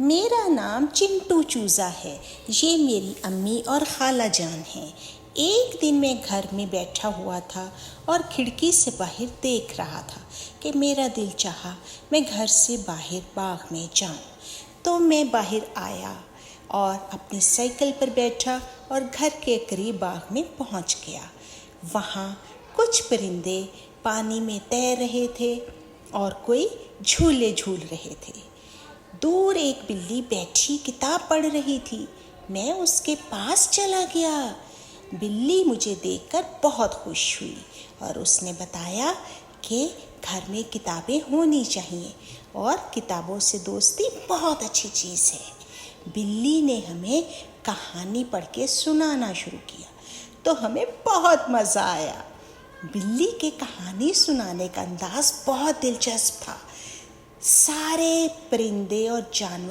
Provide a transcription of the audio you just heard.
मेरा नाम चिंटू चूज़ा है। ये मेरी अम्मी और खाला जान हैं। एक दिन मैं घर में बैठा हुआ था और खिड़की से बाहर देख रहा था कि मेरा दिल चाहा मैं घर से बाहर बाग में जाऊं। तो मैं बाहर आया और अपनी साइकिल पर बैठा और घर के करीब बाग में पहुंच गया। वहाँ कुछ परिंदे पानी में तैर रहे थे और कोई झूले झूल रहे थे। दूर एक बिल्ली बैठी किताब पढ़ रही थी। मैं उसके पास चला गया। बिल्ली मुझे देखकर बहुत खुश हुई और उसने बताया कि घर में किताबें होनी चाहिए और किताबों से दोस्ती बहुत अच्छी चीज़ है। बिल्ली ने हमें कहानी पढ़ के सुनाना शुरू किया तो हमें बहुत मज़ा आया। बिल्ली के कहानी सुनाने का अंदाज़ बहुत दिलचस्प था। सारे परिंदे और जानवर